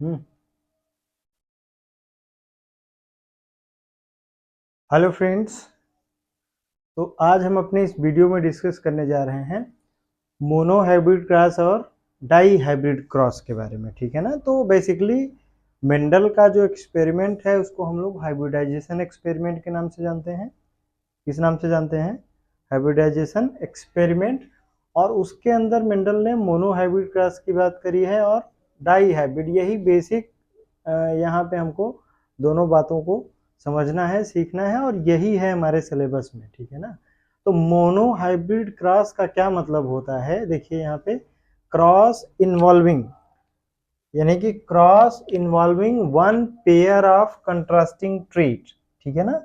Hello friends. तो आज हम अपने इस वीडियो में डिस्कस करने जा रहे हैं मोनो हाइब्रिड क्रॉस और डाई हाइब्रिड क्रॉस के बारे में। ठीक है ना। तो बेसिकली मेंडल का जो एक्सपेरिमेंट है उसको हम लोग हाइब्रिडाइजेशन एक्सपेरिमेंट के नाम से जानते हैं। किस नाम से जानते हैं? Hybridization experiment. और उसके अंदर मेंडल ने मोनो हाइब्रिड क्रॉस की बात करी है और डाई हाइब्रिड। यही बेसिक यहाँ पे हमको दोनों बातों को समझना है, सीखना है, और यही है हमारे सिलेबस में। ठीक है ना। तो मोनो हाइब्रिड क्रॉस का क्या मतलब होता है? देखिए यहाँ पे क्रॉस इन्वॉल्विंग, यानी कि cross involving one pair of contrasting treat. ठीक है ना।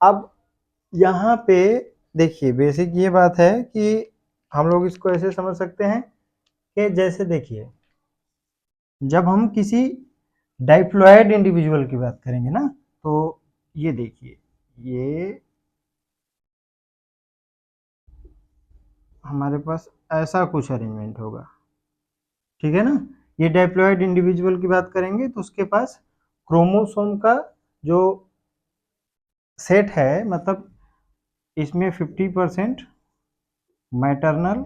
अब यहाँ पे देखिए बेसिक ये बात है कि हम लोग इसको ऐसे समझ सकते हैं कि जैसे देखिए जब हम किसी डाइप्लॉयड इंडिविजुअल की बात करेंगे ना, तो ये देखिए ये हमारे पास ऐसा कुछ अरेंजमेंट होगा। ठीक है ना। ये डाइप्लॉयड इंडिविजुअल की बात करेंगे तो उसके पास क्रोमोसोम का जो सेट है, मतलब इसमें 50% मैटरनल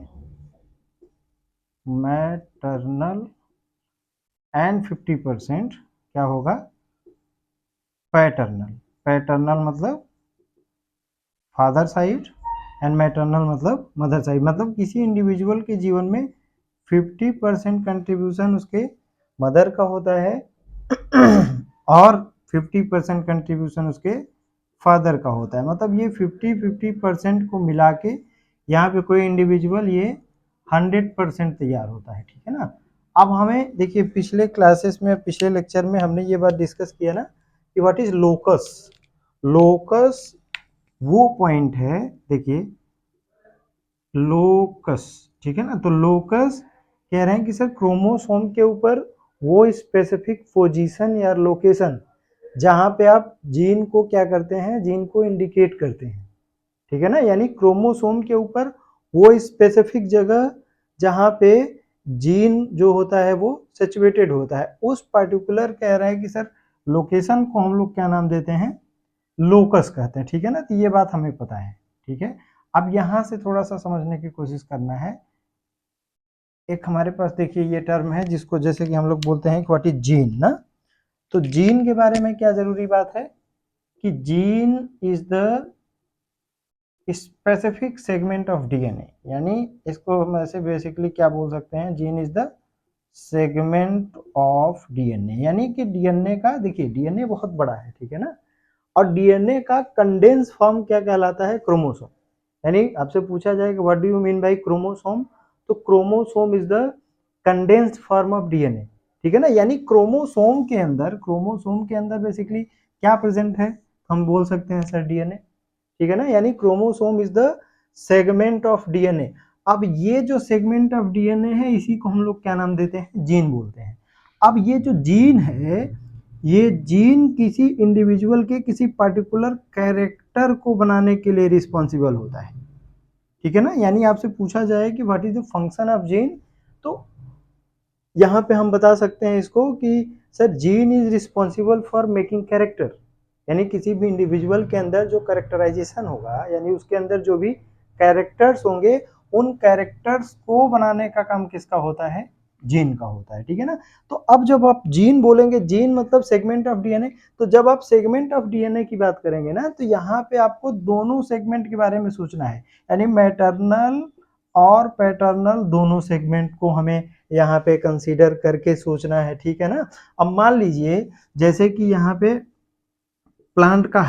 मैटरनल एंड 50% क्या होगा? पैटर्नल। पैटर्नल मतलब फादर साइड एंड मैटरनल मतलब मदर साइड। मतलब किसी इंडिविजुअल के जीवन में 50% कंट्रीब्यूशन उसके मदर का होता है और 50% कंट्रीब्यूशन उसके फादर का होता है। मतलब ये 50-50% को मिला के यहाँ पे कोई इंडिविजुअल ये 100% तैयार होता है। ठीक है ना। अब हमें देखिए पिछले क्लासेस में, पिछले लेक्चर में हमने ये बात डिस्कस किया ना कि व्हाट इज लोकस। लोकस वो पॉइंट है, देखिए लोकस। ठीक है ना। तो लोकस कह रहे हैं कि सर क्रोमोसोम के ऊपर वो स्पेसिफिक पोजीशन या लोकेशन जहां पे आप जीन को क्या करते हैं, जीन को इंडिकेट करते हैं। ठीक है ना। यानी क्रोमोसोम के ऊपर वो स्पेसिफिक जगह जहां पे जीन जो होता है वो सैचुरेटेड होता है, उस पर्टिकुलर कह रहा है कि सर लोकेशन को हम लोग क्या नाम देते हैं? लोकस कहते हैं। ठीक है ना। तो ये बात हमें पता है। ठीक है। अब यहां से थोड़ा सा समझने की कोशिश करना है। एक हमारे पास देखिए ये टर्म है जिसको जैसे कि हम लोग बोलते हैं व्हाट इज जीन ना। तो जीन के बारे में क्या जरूरी बात है कि gene is the specific segment of DNA. यानी इसको हम ऐसे बेसिकली क्या बोल सकते हैं? Gene is the segment of DNA. यानी कि डीएनए का, देखिए डीएनए बहुत बड़ा है। ठीक है ना। और डीएनए का कंडेंस फॉर्म क्या कहलाता है? क्रोमोसोम। यानी आपसे पूछा जाए कि what do you mean by chromosome, तो chromosome is the condensed form of DNA. ठीक है ना। यानी क्रोमोसोम के अंदर बेसिकली क्या प्रेजेंट है? हम बोल सकते हैं सर डीएनए। ठीक है ना। यानी chromosome is the segment of DNA. अब ये जो सेगमेंट ऑफ डीएनए है इसी को हम लोग क्या नाम देते हैं? जीन बोलते हैं। अब ये जो जीन है, ये जीन किसी इंडिविजुअल के किसी पर्टिकुलर कैरेक्टर को बनाने के लिए रिस्पॉन्सिबल होता है। ठीक है ना। यानी आपसे पूछा जाए कि what is the function of gene, तो यहाँ पे हम बता सकते हैं इसको कि sir gene is responsible for making character. यानी किसी भी इंडिविजुअल के अंदर जो कैरेक्टराइजेशन होगा, यानी उसके अंदर जो भी कैरेक्टर्स होंगे, उन कैरेक्टर्स को बनाने का काम किसका होता है? जीन का होता है। ठीक है ना। तो अब जब आप जीन बोलेंगे, जीन मतलब सेगमेंट ऑफ डीएनए, तो जब आप सेगमेंट ऑफ डीएनए की बात करेंगे ना, तो यहाँ पे आपको दोनों सेगमेंट के बारे में सोचना है। यानी मैटरनल और पैटर्नल दोनों सेगमेंट को हमें यहाँ पे कंसीडर करके सोचना है। ठीक है ना। अब मान लीजिए जैसे कि यहाँ पे प्लांट का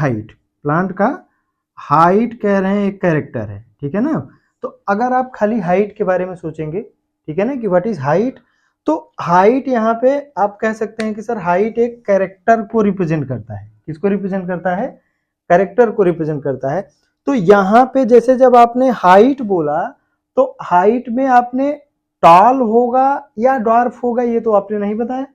हाइट कह रहे हैं एक कैरेक्टर है। ठीक है ना। तो अगर आप खाली हाइट के बारे में सोचेंगे, ठीक है ना, कि व्हाट इज हाइट, तो हाइट यहाँ पे आप कह सकते हैं कि सर हाइट एक कैरेक्टर को रिप्रेजेंट करता है। किसको रिप्रेजेंट करता है? कैरेक्टर को रिप्रेजेंट करता है। तो यहाँ पे जैसे जब आपने हाइट बोला, तो हाइट में आपने टॉल होगा या डॉर्फ होगा ये तो आपने नहीं बताया।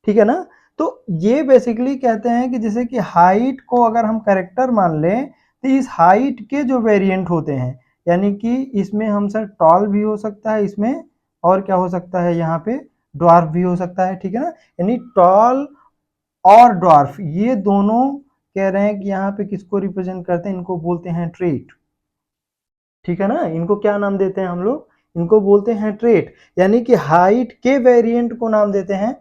ठीक है ना। तो ये बेसिकली कहते हैं कि जैसे कि हाइट को अगर हम कैरेक्टर मान लें, तो इस हाइट के जो वेरिएंट होते हैं, यानी कि इसमें हम सर टॉल भी हो सकता है इसमें, और क्या हो सकता है यहाँ पे? ड्वार्फ भी हो सकता है, ठीक है ना। यानी टॉल और ड्वार्फ ये दोनों कह रहे हैं कि यहाँ पे किसको रिप्रेजेंट करते हैं, इनको बोलते हैं ट्रेट, ठीक है ना। इनको क्या नाम देते हैं हम लोग, इनको बोलते हैं ट्रेट, यानी कि हाइट के वेरिएंट को नाम देते हैं,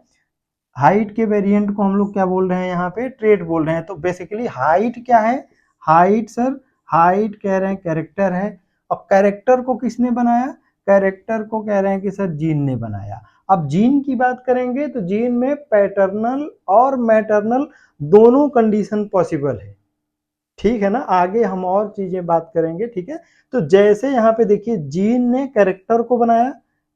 हाइट के वेरिएंट को हम लोग क्या बोल रहे हैं यहाँ पे, ट्रेट बोल रहे हैं। तो बेसिकली हाइट क्या है, हाइट सर, हाइट कह रहे हैं कैरेक्टर है। अब कैरेक्टर को किसने बनाया, कैरेक्टर को कह रहे हैं कि सर जीन ने बनाया। अब जीन की बात करेंगे तो जीन में पैटर्नल और मैटरनल दोनों कंडीशन पॉसिबल है, ठीक है ना। आगे हम और चीजें बात करेंगे, ठीक है। तो जैसे यहाँ पे देखिए जीन ने कैरेक्टर को बनाया,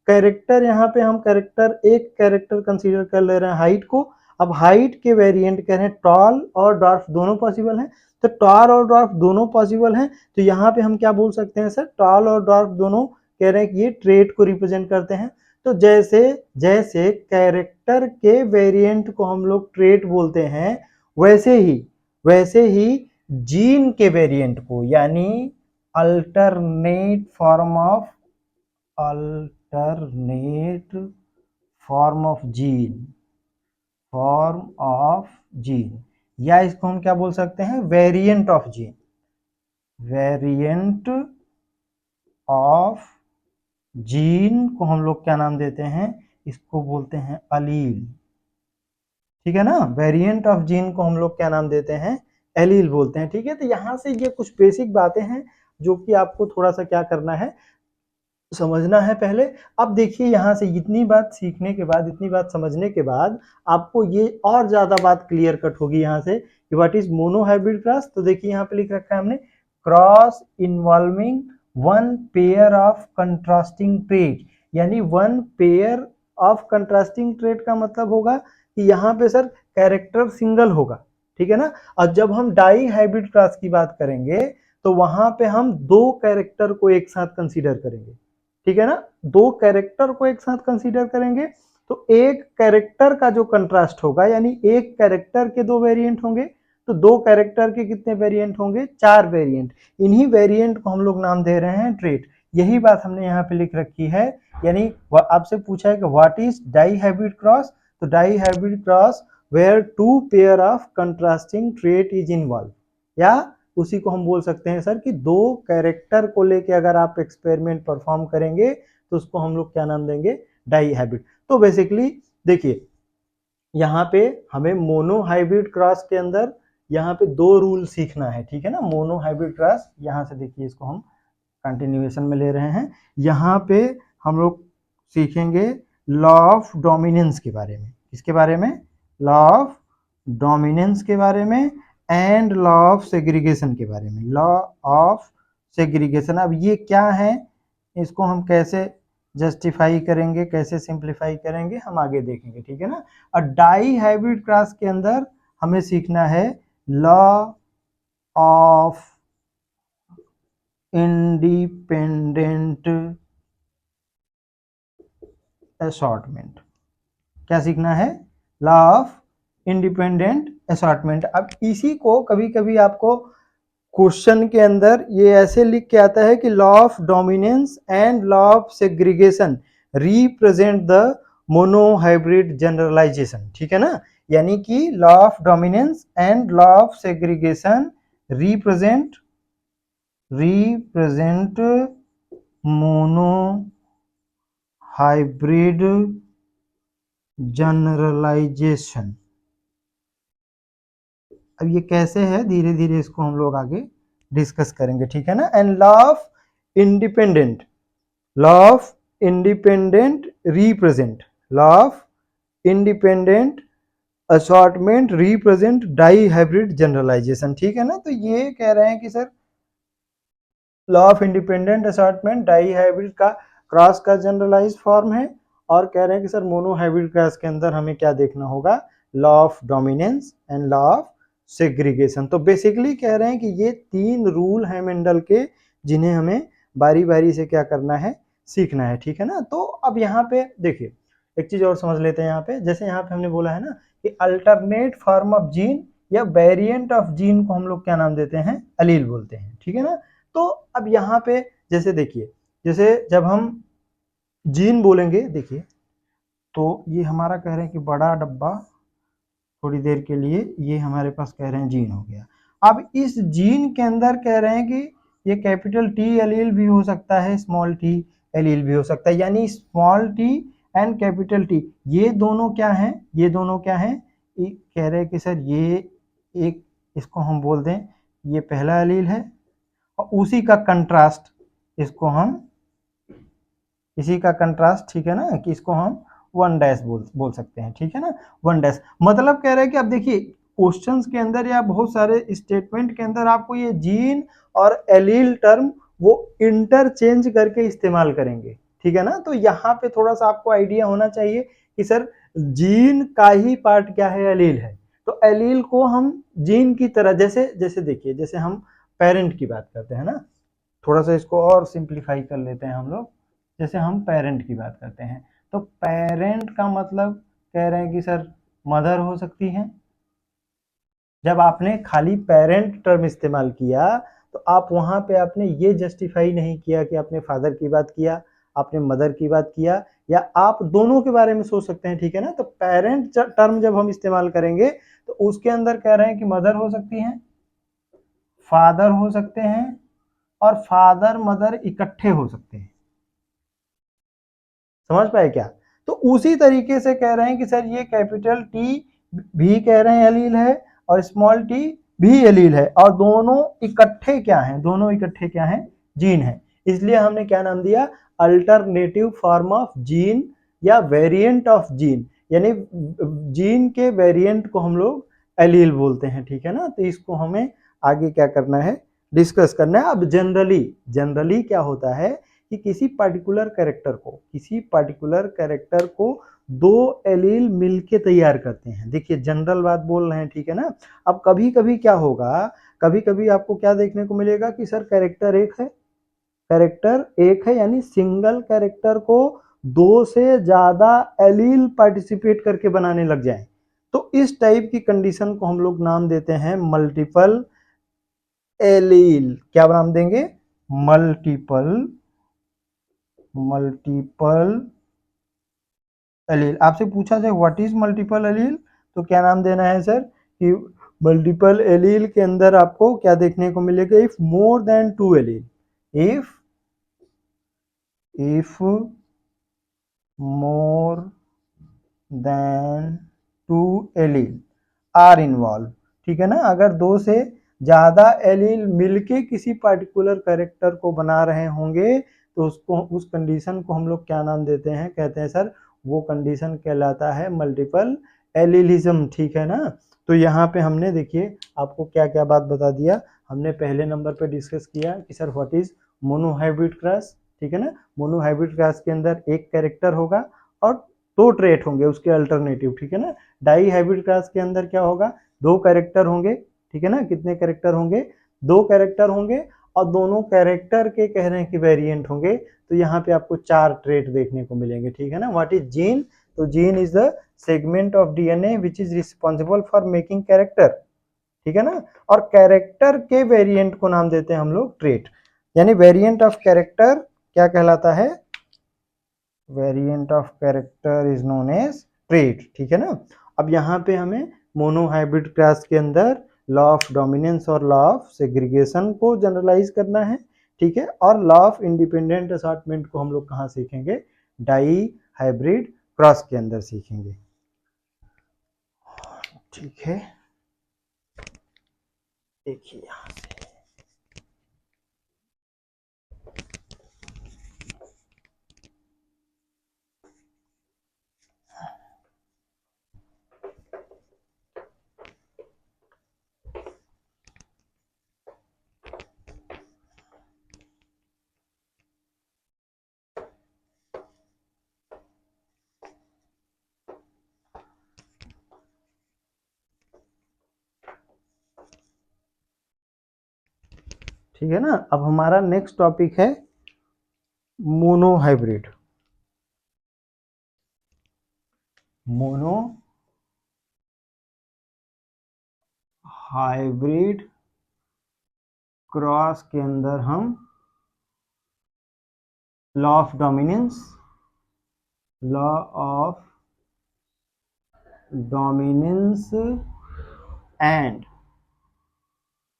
कैरेक्टर यहाँ पे हम कैरेक्टर एक कैरेक्टर कंसीडर कर ले रहे हैं हाइट को। अब हाइट के वेरिएंट कह रहे हैं टॉल और डॉर्फ दोनों पॉसिबल हैं, तो टॉल और डॉर्फ दोनों पॉसिबल हैं, तो यहाँ पे हम क्या बोल सकते हैं सर, टॉल और डॉर्फ दोनों कह रहे हैं कि ये ट्रेट को रिप्रेजेंट करते हैं। तो जैसे जैसे कैरेक्टर के वेरिएंट को हम लोग ट्रेट बोलते हैं, वैसे ही जीन के वेरिएंट को, यानी alternate form of, alternate form of gene, form of gene, या इसको हम क्या बोल सकते हैं, variant of gene, variant of gene को हम लोग क्या नाम देते हैं, इसको बोलते हैं अलील, ठीक है ना। वेरिएंट ऑफ जीन को हम लोग क्या नाम देते हैं, एलील बोलते हैं, ठीक है। तो यहाँ से ये कुछ बेसिक बातें हैं जो कि आपको थोड़ा सा क्या करना है, समझना है पहले। अब देखिए यहाँ से इतनी बात सीखने के बाद, इतनी बात समझने के बाद आपको ये और ज्यादा बात क्लियर कट होगी यहाँ से कि what is mono hybrid cross. तो देखिए यहाँ पे लिख रखा है हमने, cross involving one pair of contrasting trait, यानी one pair of contrasting trait का मतलब होगा कि यहाँ पे सर कैरेक्टर सिंगल होगा, ठीक है ना। और जब हम डाई हाइब्रिड क्रॉस की बात करेंगे तो वहां पे हम दो कैरेक्टर को एक साथ कंसीडर करेंगे, ठीक है ना। दो कैरेक्टर को एक साथ कंसीडर करेंगे तो एक कैरेक्टर का जो कंट्रास्ट होगा, यानी एक कैरेक्टर के दो वेरिएंट होंगे, तो दो कैरेक्टर के कितने वेरिएंट होंगे, चार वेरिएंट। इन्हीं वेरिएंट को हम लोग नाम दे रहे हैं ट्रेट। यही बात हमने यहाँ पे लिख रखी है, यानी आपसे पूछा है कि what is di hybrid cross, तो di hybrid cross where two pair of contrasting trait is involve, या उसी को हम बोल सकते हैं सर कि दो कैरेक्टर को लेके अगर आप एक्सपेरिमेंट परफॉर्म करेंगे तो उसको हम लोग क्या नाम देंगे, डाई हाइब्रिड। तो बेसिकली देखिए यहाँ पे हमें मोनो हाइब्रिड क्रॉस के अंदर यहाँ पे दो रूल सीखना है, ठीक है ना। मोनो हाइब्रिड क्रॉस, यहाँ से देखिए इसको हम कंटिन्यूएशन में ले रहे हैं। यहाँ पे हम लोग सीखेंगे लॉ ऑफ डोमिनेंस के बारे में, किसके बारे में, लॉ ऑफ डोमिनेंस के बारे में, एंड लॉ ऑफ सेग्रीगेशन के बारे में, लॉ ऑफ सेग्रीगेशन। अब ये क्या है, इसको हम कैसे जस्टिफाई करेंगे, कैसे सिंप्लीफाई करेंगे, हम आगे देखेंगे, ठीक है ना। और डाई हाइब्रिड क्रॉस के अंदर हमें सीखना है लॉ ऑफ इंडिपेंडेंट असॉर्टमेंट। क्या सीखना है, लॉ ऑफ इंडिपेंडेंट असॉर्टमेंट। अब इसी को कभी कभी आपको क्वेश्चन के अंदर ये ऐसे लिख के आता है कि law of dominance and law of segregation represent the monohybrid generalization, ठीक है ना। यानी कि law of dominance and law of segregation represent monohybrid generalization. अब ये कैसे है, धीरे धीरे इसको हम लोग आगे डिस्कस करेंगे, ठीक है ना। And law of independent, law of independent represent, law of independent assortment represent dihybrid generalization, ठीक है ना। तो ये कह रहे हैं कि sir law of independent assortment dihybrid का क्रॉस का जनरलाइज फॉर्म है, और कह रहे हैं कि सर मोनो हाइब्रिड क्रॉस के अंदर हमें क्या देखना होगा, law of dominance and law of segregation. तो बेसिकली कह रहे हैं कि ये तीन रूल हैं मेंडल के, जिन्हें हमें बारी बारी से क्या करना है, सीखना है, ठीक है ना। तो अब यहाँ पे देखिए एक चीज और समझ लेते हैं। यहाँ पे जैसे यहाँ पे हमने बोला है ना कि अल्टरनेट फॉर्म ऑफ जीन या वेरिएंट ऑफ जीन को हम लोग क्या नाम देते हैं, अलील बोलते हैं, ठीक है ना। तो अब यहाँ पे जैसे देखिए, जैसे जब हम जीन बोलेंगे, देखिए तो ये हमारा कह रहे हैं कि बड़ा डब्बा थोड़ी देर के लिए ये हमारे पास कह रहे हैं जीन हो गया। अब इस जीन के अंदर कह रहे हैं कि ये कैपिटल टी एलील भी हो सकता है, स्मॉल टी एलील भी हो सकता है, यानी small T and capital T ये दोनों क्या हैं, ये दोनों क्या हैं, कह रहे हैं कि सर ये एक, इसको हम बोल दें ये पहला एलील है और उसी का कंट्रास्ट इसको हम, इसी का कंट्रास्ट, ठीक है ना, कि इसको हम वन डैश बोल सकते हैं, ठीक है ना, वन डैश। मतलब कह रहे हैं कि अब देखिए क्वेश्चंस के अंदर या बहुत सारे स्टेटमेंट के अंदर आपको ये जीन और एलील टर्म वो इंटरचेंज करके इस्तेमाल करेंगे, ठीक है ना। तो यहाँ पे थोड़ा सा आपको आइडिया होना चाहिए कि सर जीन का ही पार्ट क्या है, एलील है। तो एलील को हम जीन की तरह, जैसे जैसे देखिए जैसे हम पेरेंट की बात करते हैं ना, थोड़ा सा इसको और सिंप्लीफाई कर लेते हैं हम लोग। जैसे हम पेरेंट की बात करते हैं तो पेरेंट का मतलब कह रहे हैं कि सर मदर हो सकती है। जब आपने खाली पेरेंट टर्म इस्तेमाल किया तो आप वहां पे आपने ये जस्टिफाई नहीं किया कि आपने फादर की बात किया, आपने मदर की बात किया, या आप दोनों के बारे में सोच सकते हैं, ठीक है ना। तो पेरेंट टर्म जब हम इस्तेमाल करेंगे तो उसके अंदर कह रहे हैं कि मदर हो सकती है, फादर हो सकते हैं, और फादर मदर इकट्ठे हो सकते हैं। समझ पाए क्या? तो उसी तरीके से कह रहे हैं कि सर ये कैपिटल टी भी कह रहे हैं एलील है और स्मॉल टी भी एलील है, और दोनों इकट्ठे क्या हैं, दोनों इकट्ठे क्या हैं, जीन है। इसलिए हमने क्या नाम दिया, अल्टरनेटिव फॉर्म ऑफ जीन या वेरिएंट ऑफ जीन, यानी जीन के वेरिएंट को हम लोग एलील बोलते हैं, ठीक है ना। तो इसको हमें आगे क्या करना है, डिस्कस करना है। अब जनरली जनरली क्या होता है कि किसी पर्टिकुलर कैरेक्टर को दो एलील मिलके तैयार करते हैं। देखिए जनरल बात बोल रहे हैं, ठीक है ना। अब कभी कभी क्या होगा, कभी कभी आपको क्या देखने को मिलेगा कि सर कैरेक्टर एक है, कैरेक्टर एक है यानी सिंगल कैरेक्टर को दो से ज्यादा एलील पार्टिसिपेट करके बनाने लग जाए, तो इस टाइप की कंडीशन को हम लोग नाम देते हैं मल्टीपल एलील। क्या नाम देंगे, मल्टीपल मल्टीपल एलील। आपसे पूछा जाए व्हाट इज मल्टीपल एलील तो क्या नाम देना है सर, कि मल्टीपल एलील के अंदर आपको क्या देखने को मिलेगा, if more than two allele, if more than two allele are involve, ठीक है ना। अगर दो से ज्यादा एलील मिलके किसी पर्टिकुलर कैरेक्टर को बना रहे होंगे तो उसको, उस कंडीशन को हम लोग क्या नाम देते हैं, कहते हैं सर वो कंडीशन कहलाता है मल्टीपल एलीलिज्म, ठीक है ना। तो यहाँ पे हमने देखिए आपको क्या क्या बात बता दिया। हमने पहले नंबर पे डिस्कस किया कि sir what is monohybrid cross, ठीक है ना। मोनोहाइब्रिड क्रॉस के अंदर एक कैरेक्टर होगा और दो ट्रेट होंगे उसके अल्टरनेटिव, ठीक है ना। डाई हाइब्रिड क्रॉस के अंदर क्या होगा, दो कैरेक्टर होंगे, ठीक है ना। कितने कैरेक्टर होंगे, दो कैरेक्टर होंगे, और दोनों कैरेक्टर के कह रहे हैं कि वेरिएंट होंगे। तो यहाँ पे आपको चार ट्रेट देखने को मिलेंगे, ठीक है ना। व्हाट इज जीन, तो gene is the segment of DNA which is responsible for making character, ठीक है ना। और कैरेक्टर के वेरिएंट को नाम देते हैं हम लोग ट्रेट, यानी वेरिएंट ऑफ कैरेक्टर क्या कहलाता है, variant of character is known as trait, ठीक है ना। अब यहाँ पे हमें मोनोहाइब्रिड क्रॉस के अंदर लॉ ऑफ डोमिनेंस और लॉ ऑफ सेग्रीगेशन को जनरलाइज करना है, ठीक है। और लॉ ऑफ इंडिपेंडेंट असॉर्टमेंट को हम लोग कहाँ सीखेंगे, डाई हाइब्रिड क्रॉस के अंदर सीखेंगे, ठीक है। देखिए यहाँ से ठीक है ना। अब हमारा नेक्स्ट टॉपिक है मोनोहाइब्रिड, मोनो हाइब्रिड क्रॉस के अंदर हम law of dominance, law of dominance and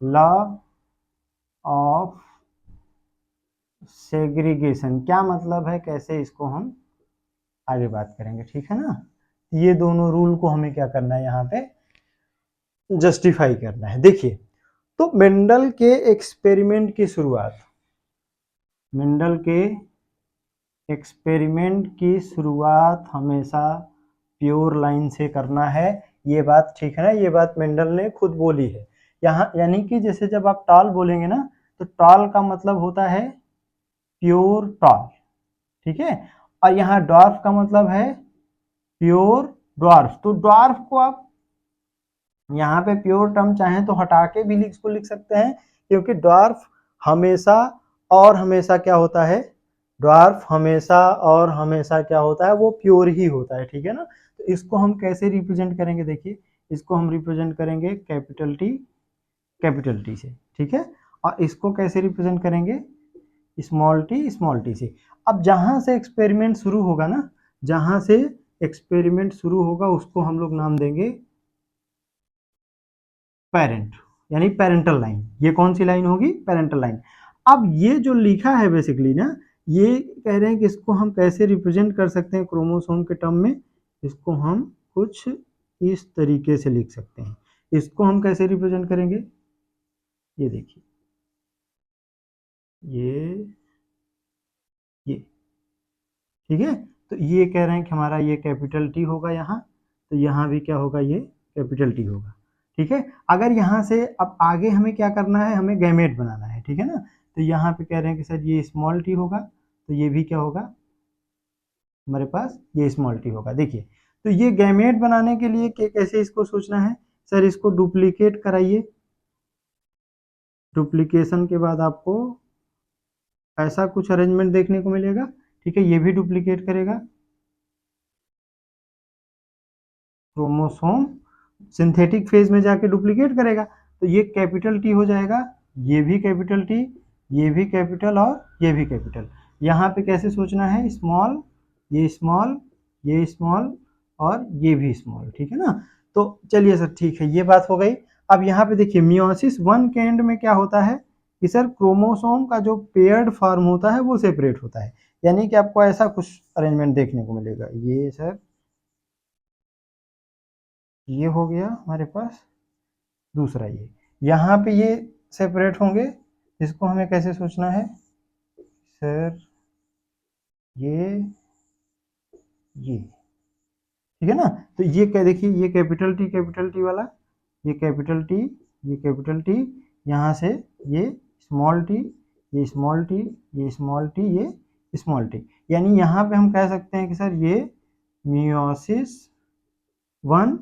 law of segregation. क्या मतलब है, कैसे इसको हम आगे बात करेंगे, ठीक है ना। ये दोनों रूल को हमें क्या करना है, यहाँ पे जस्टिफाई करना है। देखिए, तो मेंडल के एक्सपेरिमेंट की शुरुआत, मेंडल के एक्सपेरिमेंट की शुरुआत हमेशा प्योर लाइन से करना है। ये बात ठीक है ना, ये बात मेंडल ने खुद बोली है यहाँ। यानी कि जैसे जब आप टॉल बोलेंगे ना, तो टॉल का मतलब होता है प्योर टॉल, ठीक है। और यहाँ डॉर्फ का मतलब है प्योर ड्वार्फ। तो ड्वार्फ को आप यहाँ पे प्योर टर्म चाहें तो हटा के भी इसको लिख सकते हैं, क्योंकि ड्वार्फ हमेशा और हमेशा क्या होता है, ड्वार्फ हमेशा और हमेशा क्या होता है, वो प्योर ही होता है, ठीक है ना। तो इसको हम कैसे रिप्रेजेंट करेंगे, देखिए इसको हम रिप्रेजेंट करेंगे कैपिटल टी से, ठीक है। और इसको कैसे रिप्रेजेंट करेंगे, स्मॉल टी से। अब जहां से एक्सपेरिमेंट शुरू होगा ना, जहां से एक्सपेरिमेंट शुरू होगा उसको हम लोग नाम देंगे पेरेंट, यानी पेरेंटल लाइन। ये कौन सी लाइन होगी, पेरेंटल लाइन। अब ये जो लिखा है बेसिकली ना, ये कह रहे हैं कि इसको हम कैसे रिप्रेजेंट कर सकते हैं क्रोमोसोम के टर्म में। इसको हम कुछ इस तरीके से लिख सकते हैं। इसको हम कैसे रिप्रेजेंट करेंगे, ये देखिए, ये ठीक है। तो ये कह रहे हैं कि हमारा ये कैपिटल टी होगा यहाँ, तो यहाँ भी क्या होगा, ये कैपिटल टी होगा, ठीक है। अगर यहाँ से अब आगे हमें क्या करना है, हमें गैमेट बनाना है, ठीक है ना। तो यहाँ पे कह रहे हैं कि सर ये स्मॉल टी होगा, तो ये भी क्या होगा हमारे पास, ये स्मॉल टी होगा। देखिए, तो ये गैमेट बनाने के लिए कैसे इसको सोचना है, सर इसको डुप्लीकेट कराइए। डुप्लीकेशन के बाद आपको ऐसा कुछ अरेंजमेंट देखने को मिलेगा, ठीक है। ये भी डुप्लीकेट करेगा, क्रोमोसोम सिंथेटिक फेज में जाके डुप्लीकेट करेगा, तो ये कैपिटल टी हो जाएगा, ये भी कैपिटल टी, ये भी कैपिटल और ये भी कैपिटल। यहाँ पे कैसे सोचना है, स्मॉल, ये स्मॉल, ये स्मॉल और ये भी स्मॉल, ठीक है ना। तो चलिए सर, ठीक है, ये बात हो गई। अब यहाँ पे देखिए, मियोसिस वन के एंड में क्या होता है कि सर क्रोमोसोम का जो पेयर्ड फॉर्म होता है वो सेपरेट होता है। यानी कि आपको ऐसा कुछ अरेंजमेंट देखने को मिलेगा, ये सर ये हो गया हमारे पास, दूसरा ये, यहाँ पे ये सेपरेट होंगे। इसको हमें कैसे सोचना है, सर ये ठीक है ना। तो ये क्या, देखिए ये कैपिटल टी वाला, ये कैपिटल टी, ये कैपिटल टी, यहाँ से ये स्मॉल टी, ये स्मॉल टी, ये स्मॉल टी, ये स्मॉल टी। यानी यहाँ पे हम कह सकते हैं कि सर ये मियोसिस वन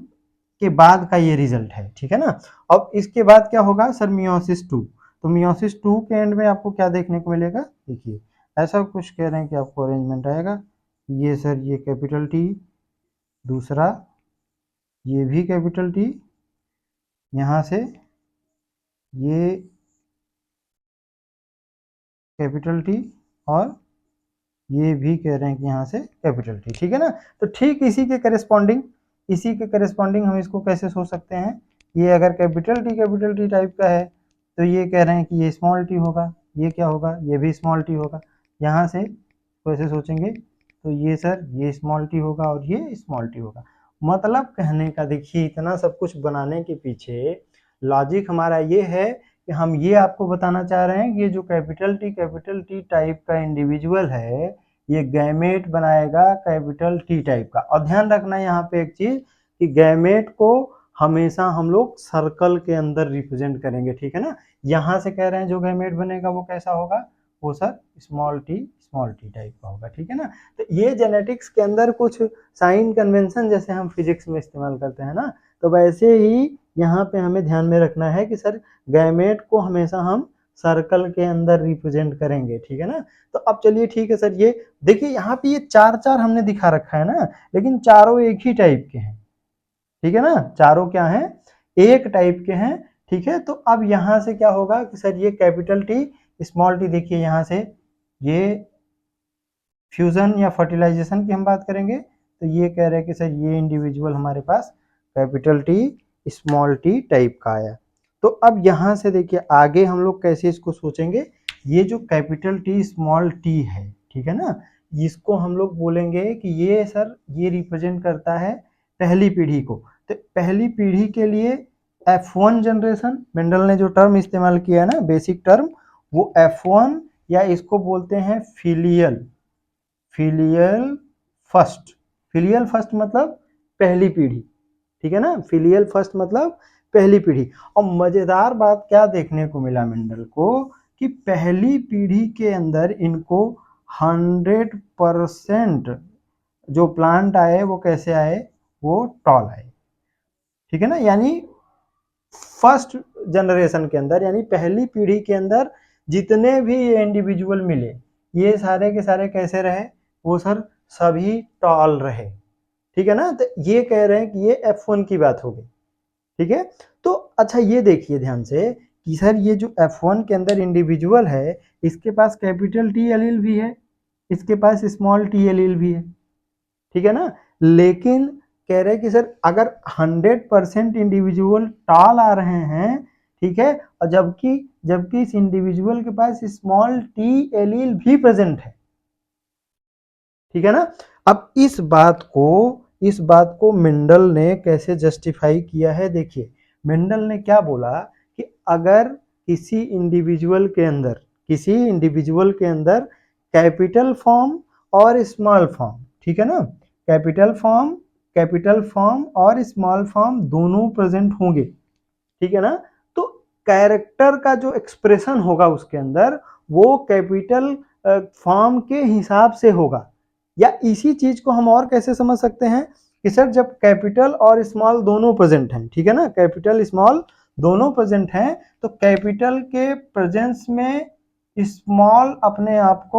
के बाद का ये रिजल्ट है, ठीक है ना। अब इसके बाद क्या होगा सर, मियोसिस टू। तो मियोसिस टू के एंड में आपको क्या देखने को मिलेगा, देखिए ऐसा कुछ कह रहे हैं कि आपको अरेंजमेंट आएगा, ये सर ये कैपिटल टी, दूसरा ये भी कैपिटल टी, यहाँ से ये कैपिटल टी, और ये भी कह रहे हैं कि यहाँ से कैपिटल टी, ठीक है ना। तो ठीक इसी के करेस्पॉन्डिंग हम इसको कैसे सोच सकते हैं, ये अगर कैपिटल टी टाइप का है, तो ये कह रहे हैं कि ये स्मॉल टी होगा, ये क्या होगा, ये भी स्मॉल टी होगा। यहाँ से कैसे सोचेंगे, तो ये सर ये स्मॉल टी होगा और ये स्मॉल टी होगा। मतलब कहने का, देखिए इतना सब कुछ बनाने के पीछे लॉजिक हमारा ये है कि हम ये आपको बताना चाह रहे हैं कि ये जो कैपिटल टी टाइप का इंडिविजुअल है, ये गैमेट बनाएगा कैपिटल टी टाइप का। और ध्यान रखना यहाँ पे एक चीज, कि गैमेट को हमेशा हम लोग सर्कल के अंदर रिप्रेजेंट करेंगे, ठीक है ना। यहाँ से कह रहे हैं जो गैमेट बनेगा वो कैसा होगा, वो सर स्मॉल टी टाइप का होगा, ठीक है ना। तो ये जेनेटिक्स के अंदर कुछ साइन कन्वेंशन जैसे हम फिजिक्स में इस्तेमाल करते हैं ना, तो वैसे ही यहाँ पे हमें ध्यान में रखना है कि सर गैमेट को हमेशा हम सर्कल के अंदर रिप्रेजेंट करेंगे, ठीक है ना। तो अब चलिए ठीक है सर, ये देखिए यहाँ पे ये चार चार हमने दिखा रखा है ना, लेकिन चारों एक ही टाइप के हैं, ठीक है ना। चारों क्या हैं, एक टाइप के हैं, ठीक है। तो अब यहाँ से क्या होगा कि सर ये कैपिटल टी स्मॉल टी, देखिए यहाँ से ये फ्यूजन या फर्टिलाइजेशन की हम बात करेंगे, तो ये कह रहे हैं कि सर ये इंडिविजुअल हमारे पास capital T small T type का आया। तो अब यहाँ से देखिए आगे हम लोग कैसे इसको सोचेंगे, ये जो कैपिटल टी स्मॉल टी है, ठीक है ना, इसको हम लोग बोलेंगे कि ये सर ये रिप्रेजेंट करता है पहली पीढ़ी को। तो पहली पीढ़ी के लिए F1 जनरेशन, मेंडल ने जो टर्म इस्तेमाल किया है ना बेसिक टर्म, वो F1 या इसको बोलते हैं फिलियल फर्स्ट। फिलियल फर्स्ट मतलब पहली पीढ़ी, ठीक है ना, फिलियल फर्स्ट मतलब पहली पीढ़ी। और मजेदार बात क्या देखने को मिला मेंडल को कि पहली पीढ़ी के अंदर इनको 100% जो प्लांट आए वो कैसे आए, वो टॉल आए, ठीक है ना, यानी फर्स्ट जनरेशन के अंदर यानी पहली पीढ़ी के अंदर जितने भी ये इंडिविजुअल मिले ये सारे के सारे कैसे रहे, वो सर सभी टॉल रहे, ठीक है ना। तो ये कह रहे हैं कि ये F1 की बात होगी, ठीक है। तो अच्छा ये देखिए ध्यान से कि सर ये जो F1 के अंदर इंडिविजुअल है इसके पास कैपिटल टी एलील भी है, इसके पास स्मॉल टी एलील भी है, ठीक है ना, लेकिन कह रहे हैं कि सर अगर 100% इंडिविजुअल टॉल आ रहे हैं, ठीक है, और जबकि जबकि इस इंडिविजुअल के पास स्मॉल टी एलील भी प्रेजेंट है, ठीक है ना। अब इस बात को मेंडल ने कैसे जस्टिफाई किया है, देखिए मेंडल ने क्या बोला कि अगर किसी इंडिविजुअल के अंदर कैपिटल फॉर्म और स्मॉल फॉर्म, ठीक है ना, कैपिटल फॉर्म और स्मॉल फॉर्म दोनों प्रेजेंट होंगे, ठीक है ना, तो कैरेक्टर का जो एक्सप्रेशन होगा उसके अंदर वो कैपिटल फॉर्म के हिसाब से होगा। या इसी चीज को हम और कैसे समझ सकते हैं कि सर जब कैपिटल और स्मॉल दोनों प्रेजेंट हैं, ठीक है ना, कैपिटल स्मॉल दोनों प्रेजेंट हैं, तो कैपिटल के प्रेजेंस में स्मॉल अपने आप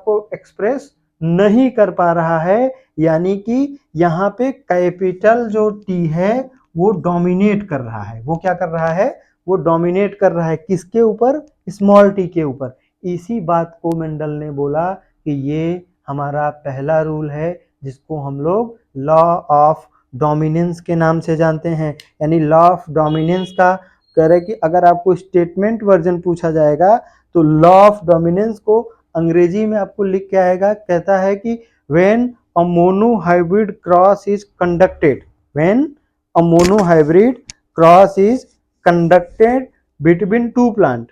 को एक्सप्रेस नहीं कर पा रहा है, यानी कि यहाँ पे कैपिटल जो टी है वो डोमिनेट कर रहा है। वो क्या कर रहा है, वो डोमिनेट कर रहा है किसके ऊपर, स्मॉल टी के ऊपर। इसी बात को मेंडल ने बोला कि ये हमारा पहला रूल है जिसको हम लोग लॉ ऑफ डोमिनेंस के नाम से जानते हैं। यानी लॉ ऑफ डोमिनेंस का कह रहे कि अगर आपको स्टेटमेंट वर्जन पूछा जाएगा तो लॉ ऑफ डोमिनेंस को अंग्रेजी में आपको लिख के आएगा, कहता है कि when a monohybrid cross is conducted, when a monohybrid cross is conducted between two plant,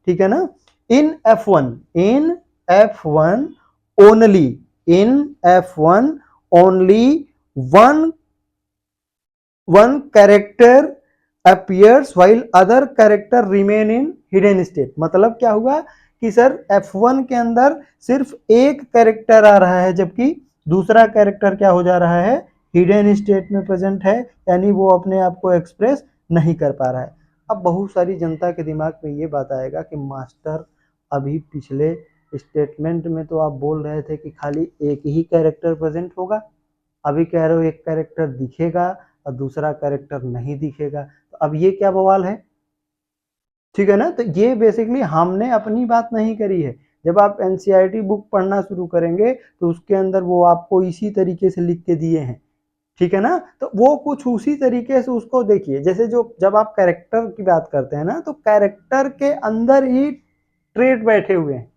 ठीक है ना, in F1 only, in F1 only one character appears while other character remain in hidden state। मतलब क्या हुआ कि sir F1 के अंदर सिर्फ एक कैरेक्टर आ रहा है जबकि दूसरा कैरेक्टर क्या हो जा रहा है, हिडन स्टेट में प्रेजेंट है, यानी वो अपने आप को एक्सप्रेस नहीं कर पा रहा है। अब बहुत सारी जनता के दिमाग में ये बात आएगा कि मास्टर अभी पिछले स्टेटमेंट में तो आप बोल रहे थे कि खाली एक ही कैरेक्टर प्रेजेंट होगा, अभी कह रहे हो एक कैरेक्टर दिखेगा और दूसरा कैरेक्टर नहीं दिखेगा, तो अब ये क्या बवाल है, ठीक है ना। तो ये बेसिकली हमने अपनी बात नहीं करी है, जब आप एनसीईआरटी बुक पढ़ना शुरू करेंगे तो उसके अंदर वो आपको इसी तरीके से लिख के दिए हैं, ठीक है ना। तो वो कुछ उसी तरीके से उसको देखिए, जैसे जो जब आप कैरेक्टर की बात करते हैं ना तो कैरेक्टर के अंदर ही ट्रेट बैठे हुए हैं,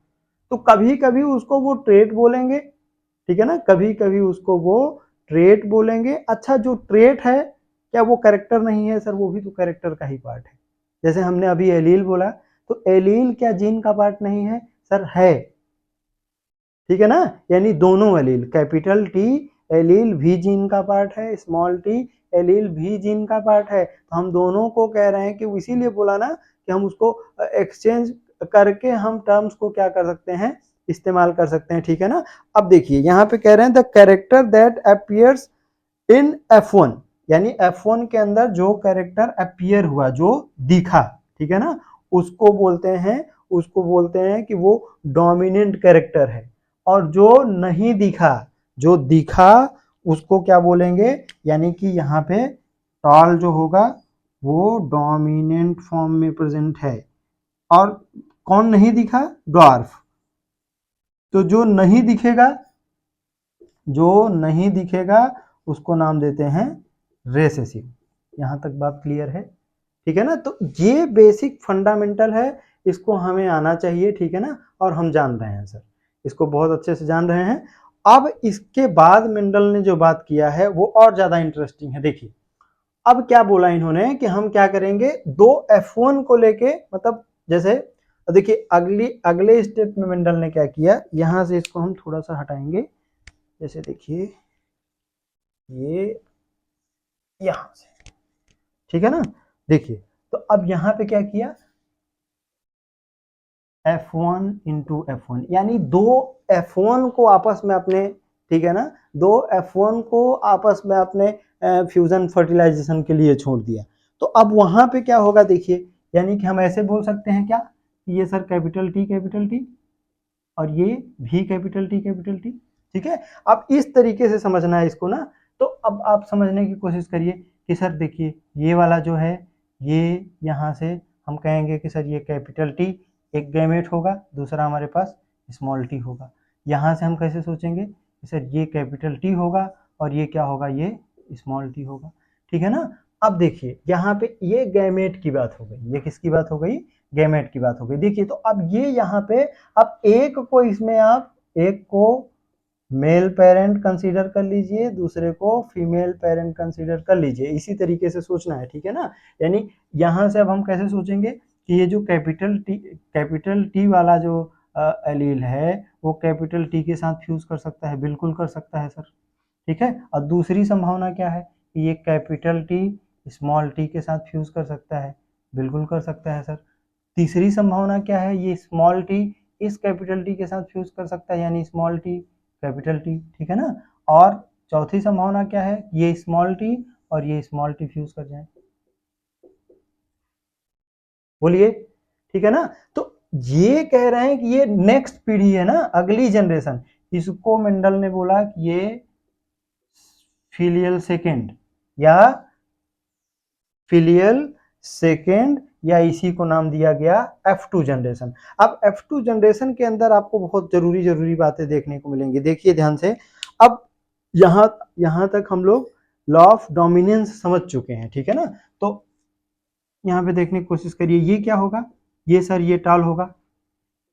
तो कभी कभी उसको वो ट्रेट बोलेंगे, ठीक है ना, कभी कभी उसको वो ट्रेट बोलेंगे। अच्छा जो ट्रेट है क्या वो कैरेक्टर नहीं है, सर वो भी तो कैरेक्टर का ही पार्ट है। जैसे हमने अभी एलील बोला, तो एलील क्या जीन का पार्ट नहीं है, सर है, ठीक है ना, यानी दोनों एलील कैपिटल टी एलील भी जीन का पार्ट है, स्मॉल टी एलील भी जीन का पार्ट है। तो हम दोनों को कह रहे हैं कि इसीलिए बोला ना कि हम उसको एक्सचेंज करके हम टर्म्स को क्या कर सकते हैं, इस्तेमाल कर सकते हैं, ठीक है ना। अब देखिए यहाँ पे कह रहे हैं the character that appears in F1, यानी F1 के अंदर जो कैरेक्टर अपीयर हुआ, जो दिखा, ठीक है ना, उसको बोलते हैं कि वो डोमिनेंट कैरेक्टर है। और जो नहीं दिखा, जो दिखा उसको क्या बोलेंगे, यानी कि यहाँ पे टॉल जो होगा वो डोमिनेंट फॉर्म में प्रेजेंट है। और कौन नहीं दिखा, ड्वार्फ। तो जो नहीं दिखेगा जो नहीं दिखेगा उसको नाम देते हैं रेसेसिव। यहाँ तक बात क्लियर है, ठीक है ना। तो ये बेसिक फंडामेंटल है, इसको हमें आना चाहिए, ठीक है ना, और हम जान रहे हैं सर, इसको बहुत अच्छे से जान रहे हैं। अब इसके बाद मेंडल ने जो बात किया है वो और ज्यादा इंटरेस्टिंग है। देखिए अब क्या बोला इन्होंने कि हम क्या करेंगे, दो F1 को लेके, मतलब जैसे देखिए अगले स्टेप में मेंडल ने क्या किया, यहां से इसको हम थोड़ा सा हटाएंगे, जैसे देखिए ये यहां से, ठीक है ना। देखिए तो अब यहां पे क्या किया, F1 इंटू F1, यानी दो F1 को आपस में अपने, ठीक है ना, दो F1 को आपस में अपने फ्यूजन फर्टिलाइजेशन के लिए छोड़ दिया। तो अब वहां पे क्या होगा देखिए, यानी कि हम ऐसे बोल सकते हैं क्या, ये सर कैपिटल टी और ये भी कैपिटल टी, ठीक है। अब इस तरीके से समझना है इसको ना। तो अब आप समझने की कोशिश करिए कि सर देखिए ये वाला जो है, ये यहाँ से हम कहेंगे कि सर ये कैपिटल टी एक गैमेट होगा, दूसरा हमारे पास स्मॉल टी होगा। यहाँ से हम कैसे सोचेंगे कि सर ये कैपिटल टी होगा और ये क्या होगा, ये स्मॉल टी होगा, ठीक है ना। अब देखिए यहाँ पे ये गैमेट की बात हो गई, ये किसकी बात हो गई, गैमेट की बात हो गई। देखिए तो अब ये यहाँ पे, अब एक को इसमें आप एक को मेल पेरेंट कंसीडर कर लीजिए, दूसरे को फीमेल पेरेंट कंसीडर कर लीजिए, इसी तरीके से सोचना है, ठीक है ना। यानी यहां से अब हम कैसे सोचेंगे कि ये जो कैपिटल टी वाला जो एलील है वो कैपिटल टी के साथ फ्यूज कर सकता है, बिल्कुल कर सकता है सर, ठीक है। और दूसरी संभावना क्या है कि ये कैपिटल टी स्मॉल टी के साथ फ्यूज कर सकता है, बिल्कुल कर सकता है सर। तीसरी संभावना क्या है, ये स्मॉल टी इस कैपिटल टी के साथ फ्यूज कर सकता है, यानी स्मॉल टी कैपिटल टी, ठीक है ना। और चौथी संभावना क्या है, ये स्मॉल टी और ये स्मॉल टी फ्यूज कर जाए, बोलिए, ठीक है ना। तो ये कह रहे हैं कि ये नेक्स्ट पीढ़ी है ना, अगली जनरेशन, इसको मेंडल ने बोला कि ये फिलियल सेकेंड या फिलियल सेकेंड, या इसी को नाम दिया गया F2 जनरेशन। अब F2 जनरेशन के अंदर आपको बहुत जरूरी बातें देखने को मिलेंगी, देखिए ध्यान से। अब यहां तक हम लोग लॉ ऑफ डोमिनेंस समझ चुके हैं, ठीक है ना। तो यहाँ पे देखने की कोशिश करिए, ये क्या होगा, ये सर ये टॉल होगा,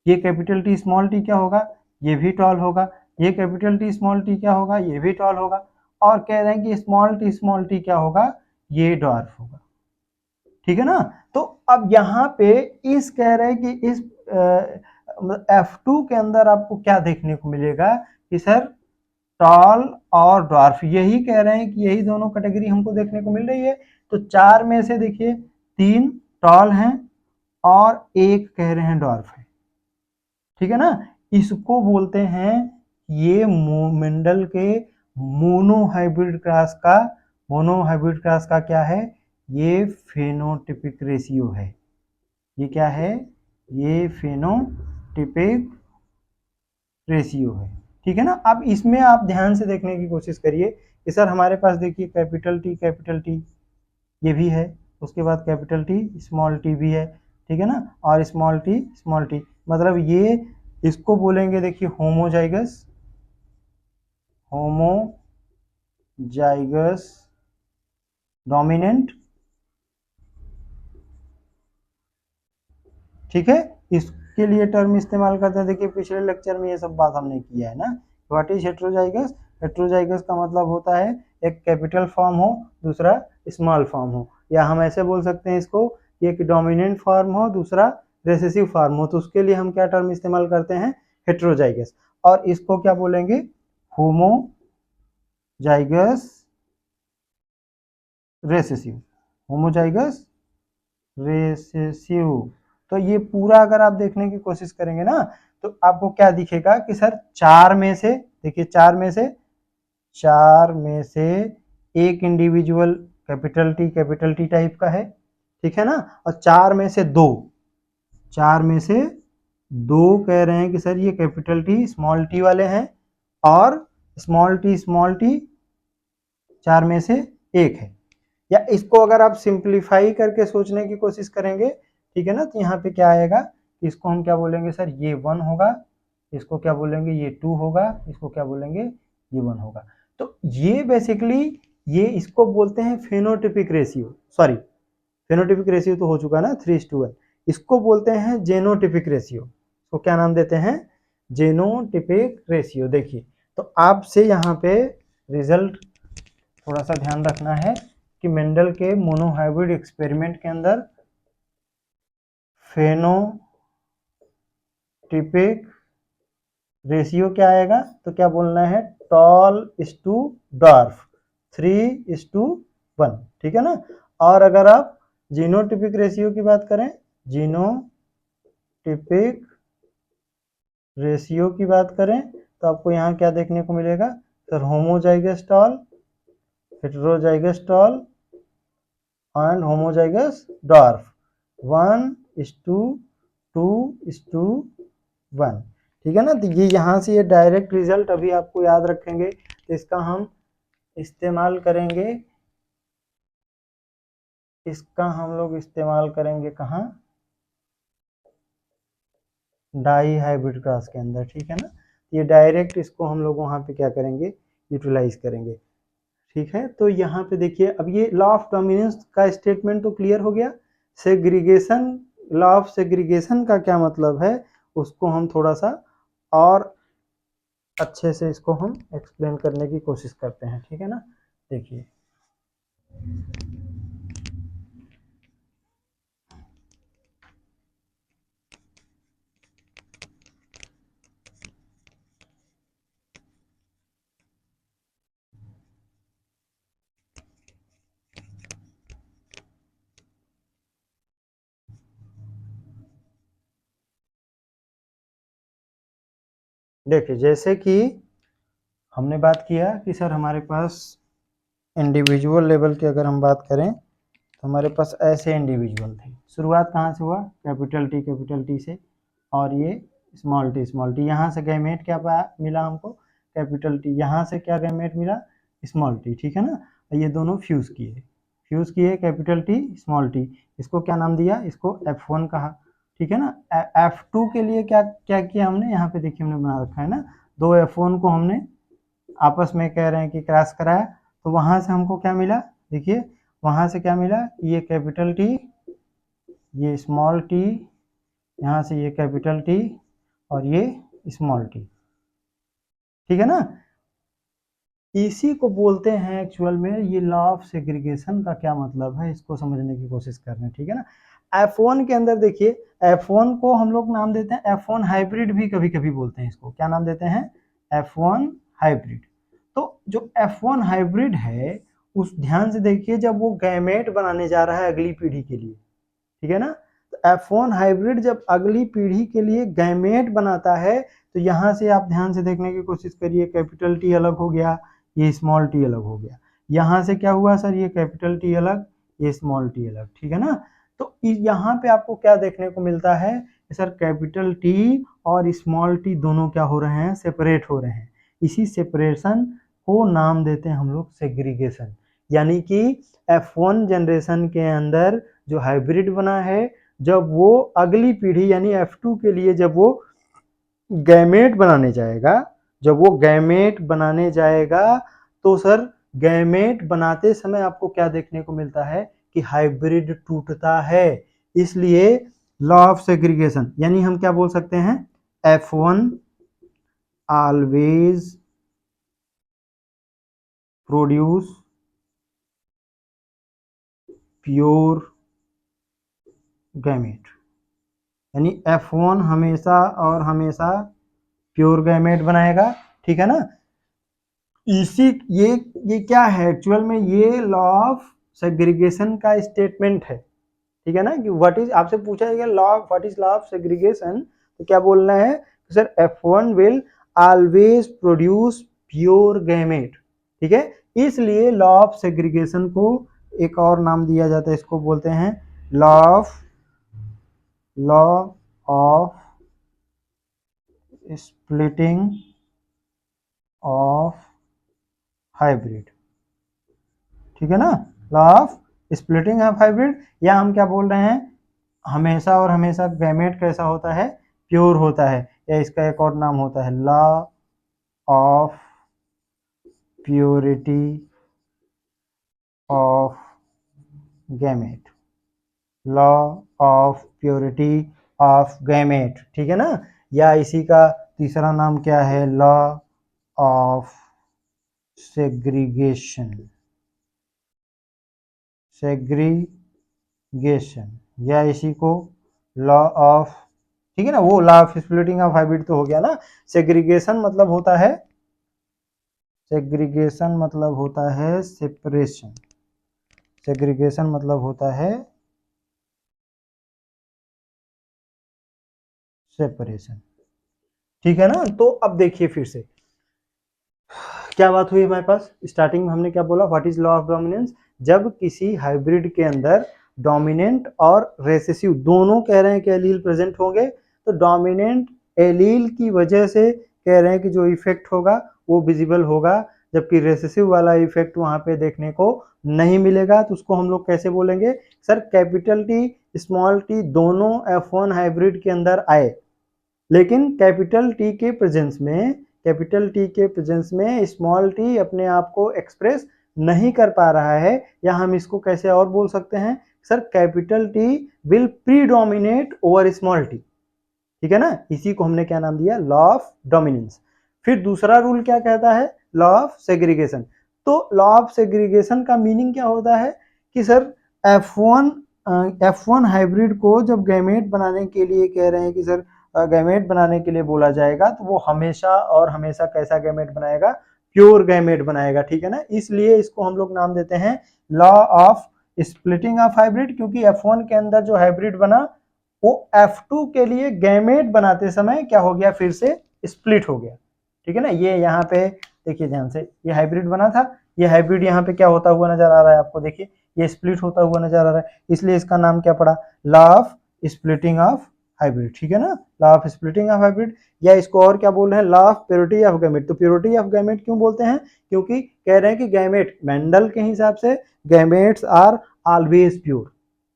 ये कैपिटल टी स्मॉल टी क्या होगा, ये भी टॉल होगा, ये कैपिटल टी स्मॉल टी क्या होगा, ये भी टॉल होगा। और कह रहे हैं कि स्मॉल टी क्या होगा, ये डॉर्फ होगा, ठीक है ना। तो अब यहाँ पे इस कह रहे हैं कि इस F2 के अंदर आपको क्या देखने को मिलेगा कि सर टॉल और ड्वार्फ, यही कह रहे हैं कि यही दोनों कैटेगरी हमको देखने को मिल रही है। तो चार में से देखिए तीन टॉल हैं और एक कह रहे हैं ड्वार्फ है, ठीक है ना। इसको बोलते हैं, ये मेंडल के मोनो हाइब्रिड क्रॉस का क्या है, ये फेनोटिपिक रेशियो है। ये क्या है, ये फेनोटिपिक रेशियो है, ठीक है ना। अब इसमें आप ध्यान से देखने की कोशिश करिए कि सर हमारे पास देखिए कैपिटल टी ये भी है, उसके बाद कैपिटल टी स्मॉल टी भी है, ठीक है ना, और स्मॉल टी, मतलब ये इसको बोलेंगे देखिए होमोजाइगस डोमिनेंट, ठीक है। इसके लिए टर्म इस्तेमाल करते हैं, देखिए पिछले लेक्चर में ये सब बात हमने किया है ना। व्हाट इज हेट्रोजाइगस, हेट्रोजाइगस का मतलब होता है एक कैपिटल फॉर्म हो, दूसरा स्मॉल फॉर्म हो, या हम ऐसे बोल सकते हैं इसको, एक डोमिनेंट फॉर्म हो, दूसरा रेसेसिव फॉर्म हो, तो उसके लिए हम क्या टर्म इस्तेमाल करते हैं, हेट्रोजाइगस। और इसको क्या बोलेंगे, होमोजाइगस रेसेसिव, होमोजाइगस रेसेसिव। तो ये पूरा अगर आप देखने की कोशिश करेंगे ना, तो आपको क्या दिखेगा कि सर चार में से, देखिए चार में से एक इंडिविजुअल कैपिटल टी टाइप का है, ठीक है ना। और चार में से दो कह रहे हैं कि सर ये कैपिटल टी स्मॉल टी वाले हैं, और स्मॉल टी चार में से एक है। या इसको अगर आप सिंप्लीफाई करके सोचने की कोशिश करेंगे, ठीक है ना, तो यहाँ पे क्या आएगा, इसको हम क्या बोलेंगे सर, ये 1 होगा, इसको क्या बोलेंगे, ये 2 होगा, इसको क्या बोलेंगे, ये 1 होगा। तो ये बेसिकली ये इसको बोलते हैं फेनोटिपिक रेशियो, सॉरी फेनोटिपिक रेशियो तो हो चुका ना 3:1, इसको बोलते हैं जेनोटिपिक रेशियो। तो क्या नाम देते हैं? Genotypic ratio. देखिए तो आपसे यहाँ पे रिजल्ट थोड़ा सा ध्यान रखना है कि मेंडल के मोनोहाइब्रिड एक्सपेरिमेंट के अंदर फेनोटिपिक रेशियो क्या आएगा, तो क्या बोलना है? टॉल इज टू डॉर्फ 3:1, ठीक है ना। और अगर आप जीनोटिपिक रेशियो की बात करें, जीनोटिपिक रेशियो की बात करें तो आपको यहाँ क्या देखने को मिलेगा sir? Homozygous tall, heterozygous tall and homozygous dwarf 1:2:1, ठीक है ना। तो ये यहाँ से ये डायरेक्ट रिजल्ट अभी आपको याद रखेंगे, तो इसका हम इस्तेमाल करेंगे, इसका हम लोग इस्तेमाल करेंगे कहाँ? डाई हाइब्रिड क्रॉस के अंदर, ठीक है ना। ये डायरेक्ट इसको हम लोग वहाँ पे क्या करेंगे? यूटिलाइज करेंगे, ठीक है। तो यहाँ पे देखिए अब ये लॉ ऑफ डोमिनेंस का स्टेटमेंट तो क्लियर हो गया। सेग्रीगेशन, लॉ ऑफ सेग्रीगेशन का क्या मतलब है उसको हम थोड़ा सा और अच्छे से इसको हम एक्सप्लेन करने की कोशिश करते हैं, ठीक है ना। देखिए देखिए जैसे कि हमने बात किया कि सर हमारे पास इंडिविजुअल लेवल की अगर हम बात करें तो हमारे पास ऐसे इंडिविजुअल थे। शुरुआत कहाँ से हुआ? कैपिटल टी से, और ये स्मॉल टी। यहाँ से गैमेट क्या मिला हमको? Capital T. यहाँ से क्या गैमेट मिला? स्मॉल टी, ठीक है ना। ये दोनों फ्यूज़ किए कैपिटल टी स्मॉल टी। इसको क्या नाम दिया? इसको F1 कहा, ठीक है ना। F2 के लिए क्या क्या किया हमने? यहाँ पे देखिए हमने बना रखा है ना, दो F1 को हमने आपस में कह रहे हैं कि क्रॉस कराया, तो वहाँ से हमको क्या मिला? देखिए वहाँ से क्या मिला? ये कैपिटल टी, ये स्मॉल टी, यहाँ से ये कैपिटल टी और ये स्मॉल टी, ठीक है ना। इसी को बोलते हैं एक्चुअल में, ये लॉ ऑफ सेग्रीगेशन का क्या मतलब है इसको समझने की कोशिश कर रहे हैं, ठीक है ना। F1 के अंदर देखिए, F1 को हम लोग नाम देते हैं F1 हाइब्रिड भी कभी कभी बोलते हैं इसको। क्या नाम देते हैं? F1 hybrid. तो जो F1 हाइब्रिड है उस ध्यान से देखिए, जब वो गैमेट बनाने जा रहा है अगली पीढ़ी के लिए, ठीक है ना। तो F1 हाइब्रिड जब अगली पीढ़ी के लिए गैमेट बनाता है तो यहाँ से आप ध्यान से देखने की कोशिश करिए, कैपिटल टी अलग हो गया, ये स्मॉल टी अलग हो गया। यहाँ से क्या हुआ सर? ये कैपिटल टी अलग, ये स्मॉल टी अलग, ठीक है ना। तो यहाँ पे आपको क्या देखने को मिलता है सर? कैपिटल टी और स्मॉल टी दोनों क्या हो रहे हैं? सेपरेट हो रहे हैं। इसी सेपरेशन को नाम देते हैं हम लोग सेग्रीगेशन। यानी कि F1 जनरेशन के अंदर जो हाइब्रिड बना है, जब वो अगली पीढ़ी यानी F2 के लिए जब वो गैमेट बनाने जाएगा, जब वो गैमेट बनाने जाएगा तो सर गैमेट बनाते समय आपको क्या देखने को मिलता है कि हाइब्रिड टूटता है। इसलिए लॉ ऑफ सेग्रीगेशन, यानी हम क्या बोल सकते हैं? F1 always produce pure gamete, यानी F1 हमेशा और हमेशा प्योर गैमेट बनाएगा, ठीक है ना। इसी ये क्या है एक्चुअल में? ये लॉ ऑफ सेग्रीगेशन का स्टेटमेंट है, ठीक है ना। कि व्हाट इज, आपसे पूछा जाएगा law of, what is law of segregation, तो क्या बोलना है sir? F1 will always produce pure gamete, ठीक है। इसलिए लॉ ऑफ सेग्रीगेशन को एक और नाम दिया जाता है, इसको बोलते हैं law of splitting of hybrid, ठीक है ना। Law of splitting of hybrid, या हम क्या बोल रहे हैं? हमेशा और हमेशा गैमेट कैसा होता है? प्योर होता है, या इसका एक और नाम होता है law of purity of gamete, law of purity of gamete, ठीक है ना। या इसी का तीसरा नाम क्या है, लॉ ऑफ सेग्रीगेशन, सेग्रीगेशन, या इसी को लॉ ऑफ, ठीक है ना, वो law of splitting of hybrid तो हो गया ना। सेग्रीगेशन मतलब होता है, सेग्रीगेशन मतलब होता है सेपरेशन, सेग्रीगेशन मतलब होता है सेपरेशन, ठीक है ना। तो अब देखिए फिर से क्या बात हुई हमारे पास, स्टार्टिंग में हमने क्या बोला, what is law of dominance. जब किसी हाइब्रिड के अंदर डोमिनेंट और रेसेसिव दोनों कह रहे हैं कि एलील प्रेजेंट होंगे, तो डोमिनेंट एलील की वजह से कह रहे हैं कि जो इफेक्ट होगा वो विजिबल होगा, जबकि रेसेसिव वाला इफेक्ट वहां पे देखने को नहीं मिलेगा। तो उसको हम लोग कैसे बोलेंगे, sir capital T small T दोनों F1 हाइब्रिड के अंदर आए, लेकिन कैपिटल टी के प्रेजेंस में, कैपिटल टी के प्रेजेंस में स्मॉल टी अपने आप को एक्सप्रेस नहीं कर पा रहा है, या हम इसको कैसे और बोल सकते हैं, sir capital T will predominate over small T, ठीक है ना। इसी को हमने क्या नाम दिया, लॉ ऑफ डोमिनेंस। फिर दूसरा रूल क्या कहता है, लॉ ऑफ सेग्रीगेशन। तो लॉ ऑफ सेग्रीगेशन का मीनिंग क्या होता है कि सर F1 हाइब्रिड को जब गैमेट बनाने के लिए कह रहे हैं कि सर गैमेट बनाने के लिए बोला जाएगा, तो वो हमेशा और हमेशा कैसा गैमेट बनाएगा, प्योर गैमेट बनाएगा, ठीक है ना। इसलिए इसको हम लोग नाम देते हैं law of splitting of hybrid, क्योंकि F1 के अंदर जो हाइब्रिड बना वो F2 के लिए गैमेट बनाते समय क्या हो गया, फिर से स्प्लिट हो गया, ठीक है ना। ये यहाँ पे देखिए ध्यान से, ये हाइब्रिड बना था, ये हाइब्रिड यहाँ पे क्या होता हुआ नजर आ रहा है आपको, देखिए ये स्प्लिट होता हुआ नजर आ रहा है, इसलिए इसका नाम क्या पड़ा, law of splitting of hybrid, ठीक है ना, law of splitting of hybrid. या इसको और क्या बोल रहे हैं, law of purity of gamete. तो प्योरिटी ऑफ गैमेट क्यों बोलते हैं, क्योंकि कह रहे हैं कि गैमेट, मेंडल के हिसाब से गैमेट्स आर ऑलवेज प्योर,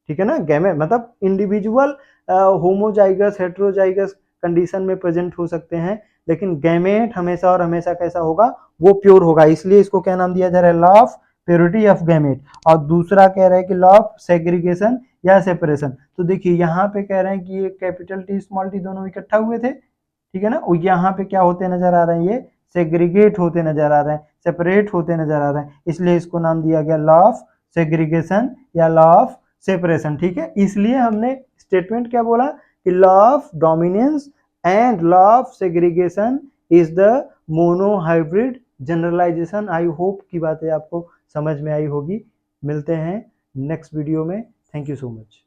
ठीक है ना। गैमेट मतलब इंडिविजुअल होमोजाइगस हेट्रोजाइगस कंडीशन में प्रेजेंट हो सकते हैं, लेकिन गैमेट हमेशा और हमेशा कैसा होगा, वो प्योर होगा, इसलिए इसको क्या नाम दिया जा रहा है, law of purity of gamete. और दूसरा कह रहे हैं कि लॉ ऑफ सेग्रीगेशन या सेपरेशन। तो देखिए यहाँ पे कह रहे हैं कि ये कैपिटल टी स्मॉल टी दोनों इकट्ठा हुए थे, ठीक है ना, और यहाँ पे क्या होते नजर आ रहे हैं, ये सेग्रीगेट होते नजर आ रहे हैं, सेपरेट होते नजर आ रहे हैं, इसलिए इसको नाम दिया गया लॉ ऑफ सेग्रीगेशन या लॉ ऑफ सेपरेशन, ठीक है। इसलिए हमने स्टेटमेंट क्या बोला कि law of dominance and law of segregation is the monohybrid generalization. I hope की बातें आपको समझ में आई होगी। मिलते हैं नेक्स्ट वीडियो में। Thank you so much.